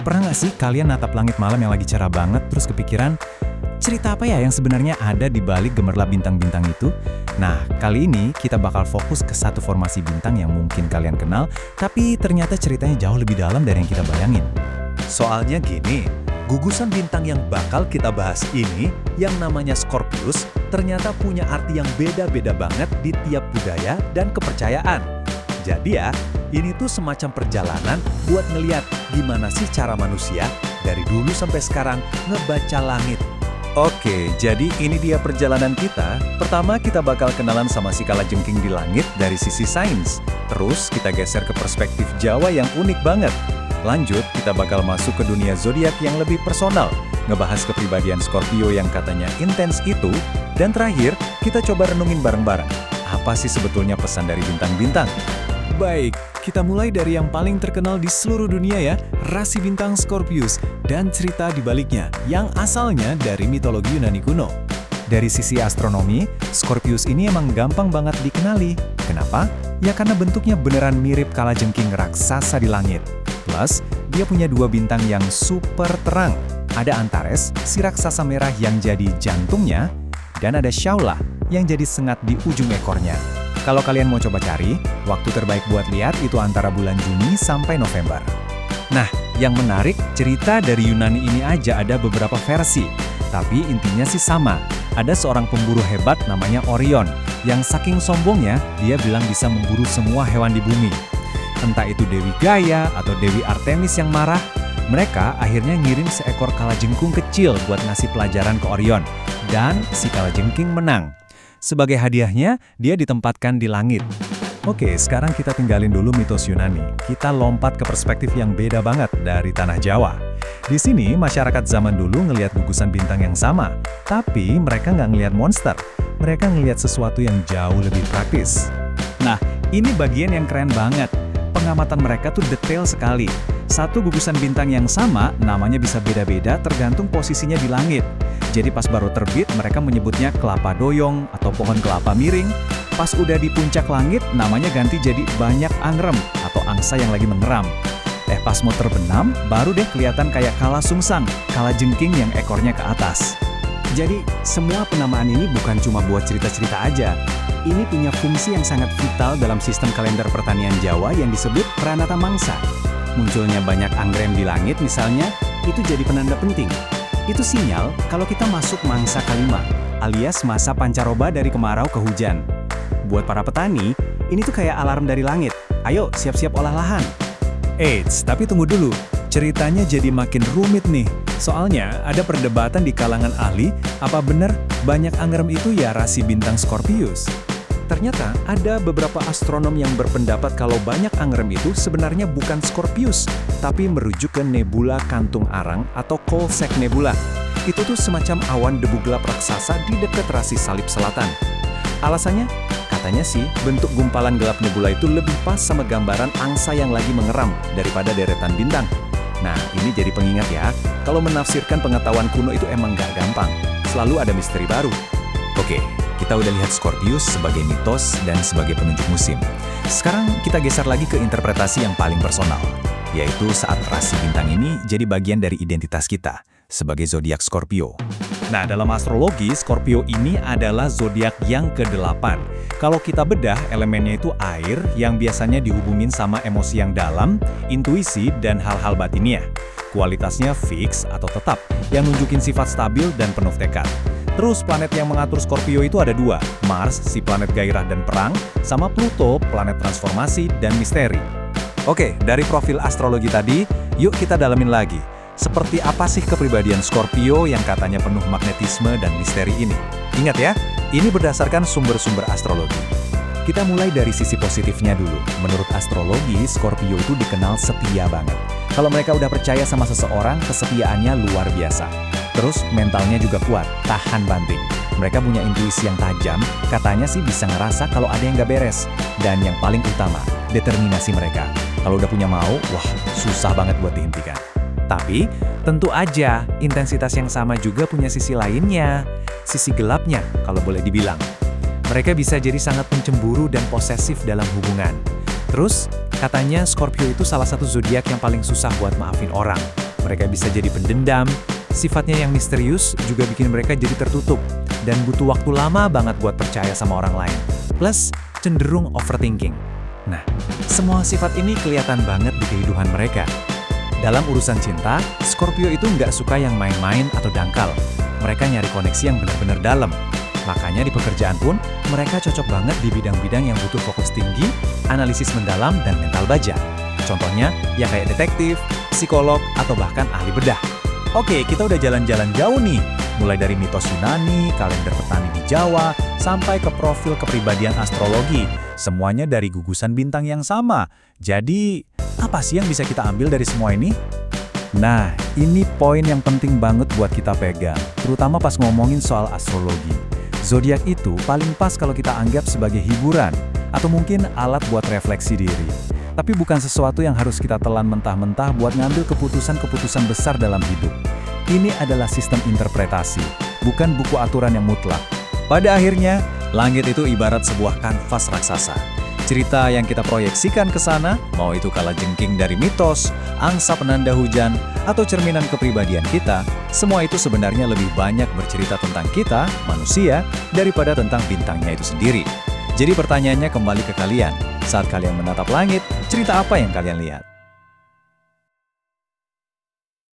Pernah nggak sih kalian natap langit malam yang lagi cerah banget, terus kepikiran, cerita apa ya yang sebenarnya ada di balik gemerlap bintang-bintang itu? Nah, kali ini kita bakal fokus ke satu formasi bintang yang mungkin kalian kenal, tapi ternyata ceritanya jauh lebih dalam dari yang kita bayangin. Soalnya gini, gugusan bintang yang bakal kita bahas ini, yang namanya Scorpius, ternyata punya arti yang beda-beda banget di tiap budaya dan kepercayaan. Jadi ya, ini tuh semacam perjalanan buat ngeliat gimana sih cara manusia dari dulu sampai sekarang ngebaca langit. Oke, jadi ini dia perjalanan kita. Pertama kita bakal kenalan sama si kalajengking di langit dari sisi sains. Terus kita geser ke perspektif Jawa yang unik banget. Lanjut, kita bakal masuk ke dunia zodiak yang lebih personal, ngebahas kepribadian Scorpio yang katanya intens itu, dan terakhir, kita coba renungin bareng-bareng. Apa sih sebetulnya pesan dari bintang-bintang? Baik, kita mulai dari yang paling terkenal di seluruh dunia ya, rasi bintang Scorpius, dan cerita di baliknya, yang asalnya dari mitologi Yunani kuno. Dari sisi astronomi, Scorpius ini emang gampang banget dikenali. Kenapa? Ya karena bentuknya beneran mirip kalajengking raksasa di langit. Plus, dia punya dua bintang yang super terang. Ada Antares, si raksasa merah yang jadi jantungnya, dan ada Shaula, yang jadi sengat di ujung ekornya. Kalau kalian mau coba cari, waktu terbaik buat lihat itu antara bulan Juni sampai November. Nah, yang menarik, cerita dari Yunani ini aja ada beberapa versi. Tapi intinya sih sama. Ada seorang pemburu hebat namanya Orion, yang saking sombongnya, dia bilang bisa memburu semua hewan di bumi. Entah itu Dewi Gaia atau Dewi Artemis yang marah, mereka akhirnya ngirim seekor kalajengking kecil buat ngasih pelajaran ke Orion. Dan si kalajengking menang. Sebagai hadiahnya, dia ditempatkan di langit. Oke, sekarang kita tinggalin dulu mitos Yunani. Kita lompat ke perspektif yang beda banget dari tanah Jawa. Di sini, masyarakat zaman dulu ngelihat gugusan bintang yang sama. Tapi mereka nggak ngelihat monster. Mereka ngelihat sesuatu yang jauh lebih praktis. Nah, ini bagian yang keren banget. Pengamatan mereka tuh detail sekali. Satu gugusan bintang yang sama, namanya bisa beda-beda tergantung posisinya di langit. Jadi pas baru terbit, mereka menyebutnya kelapa doyong atau pohon kelapa miring. Pas udah di puncak langit, namanya ganti jadi banyak angrem atau angsa yang lagi mengeram. Pas mau terbenam, baru deh kelihatan kayak kalasungsang, kalajengking yang ekornya ke atas. Jadi, semua penamaan ini bukan cuma buat cerita-cerita aja. Ini punya fungsi yang sangat vital dalam sistem kalender pertanian Jawa yang disebut Pranata Mangsa. Munculnya banyak anggrem di langit misalnya, itu jadi penanda penting. Itu sinyal kalau kita masuk mangsa kelima, alias masa pancaroba dari kemarau ke hujan. Buat para petani, ini tuh kayak alarm dari langit. Ayo, siap-siap olah lahan. Eits, tapi tunggu dulu. Ceritanya jadi makin rumit nih. Soalnya ada perdebatan di kalangan ahli, apa benar banyak anggrem itu ya rasi bintang Scorpius? Ternyata ada beberapa astronom yang berpendapat kalau banyak anggrem itu sebenarnya bukan Scorpius, tapi merujuk ke nebula Kantung Arang atau Coalsack Nebula. Itu tuh semacam awan debu gelap raksasa di dekat rasi Salib Selatan. Alasannya? Katanya sih, bentuk gumpalan gelap nebula itu lebih pas sama gambaran angsa yang lagi mengeram daripada deretan bintang. Nah, ini jadi pengingat ya, kalau menafsirkan pengetahuan kuno itu emang nggak gampang. Selalu ada misteri baru. Oke, kita udah lihat Scorpius sebagai mitos dan sebagai penunjuk musim. Sekarang kita geser lagi ke interpretasi yang paling personal, yaitu saat rasi bintang ini jadi bagian dari identitas kita sebagai zodiak Scorpio. Nah, dalam astrologi, Scorpio ini adalah zodiak yang ke-8. Kalau kita bedah, elemennya itu air yang biasanya dihubungin sama emosi yang dalam, intuisi, dan hal-hal batinnya. Kualitasnya fix atau tetap, yang nunjukin sifat stabil dan penuh tekad. Terus planet yang mengatur Scorpio itu ada dua, Mars, si planet gairah dan perang, sama Pluto, planet transformasi dan misteri. Oke, dari profil astrologi tadi, yuk kita dalamin lagi. Seperti apa sih kepribadian Scorpio yang katanya penuh magnetisme dan misteri ini? Ingat ya, ini berdasarkan sumber-sumber astrologi. Kita mulai dari sisi positifnya dulu. Menurut astrologi, Scorpio itu dikenal setia banget. Kalau mereka udah percaya sama seseorang, kesetiaannya luar biasa. Terus mentalnya juga kuat, tahan banting. Mereka punya intuisi yang tajam, katanya sih bisa ngerasa kalau ada yang gak beres. Dan yang paling utama, determinasi mereka. Kalau udah punya mau, wah susah banget buat dihentikan. Tapi, tentu aja, intensitas yang sama juga punya sisi lainnya. Sisi gelapnya, kalau boleh dibilang. Mereka bisa jadi sangat pencemburu dan posesif dalam hubungan. Terus, katanya Scorpio itu salah satu zodiak yang paling susah buat maafin orang. Mereka bisa jadi pendendam, sifatnya yang misterius juga bikin mereka jadi tertutup, dan butuh waktu lama banget buat percaya sama orang lain. Plus, cenderung overthinking. Nah, semua sifat ini kelihatan banget di kehidupan mereka. Dalam urusan cinta, Scorpio itu nggak suka yang main-main atau dangkal. Mereka nyari koneksi yang benar-benar dalam. Makanya di pekerjaan pun, mereka cocok banget di bidang-bidang yang butuh fokus tinggi, analisis mendalam, dan mental baja. Contohnya, ya kayak detektif, psikolog, atau bahkan ahli bedah. Oke, kita udah jalan-jalan jauh nih. Mulai dari mitos Yunani, kalender petani di Jawa, sampai ke profil kepribadian astrologi. Semuanya dari gugusan bintang yang sama. Jadi, apa sih yang bisa kita ambil dari semua ini? Nah, ini poin yang penting banget buat kita pegang, terutama pas ngomongin soal astrologi. Zodiak itu paling pas kalau kita anggap sebagai hiburan, atau mungkin alat buat refleksi diri. Tapi bukan sesuatu yang harus kita telan mentah-mentah buat ngambil keputusan-keputusan besar dalam hidup. Ini adalah sistem interpretasi, bukan buku aturan yang mutlak. Pada akhirnya, langit itu ibarat sebuah kanvas raksasa. Cerita yang kita proyeksikan ke sana, mau itu kalajengking dari mitos, angsa penanda hujan, atau cerminan kepribadian kita, semua itu sebenarnya lebih banyak bercerita tentang kita, manusia, daripada tentang bintangnya itu sendiri. Jadi pertanyaannya kembali ke kalian. Saat kalian menatap langit, cerita apa yang kalian lihat?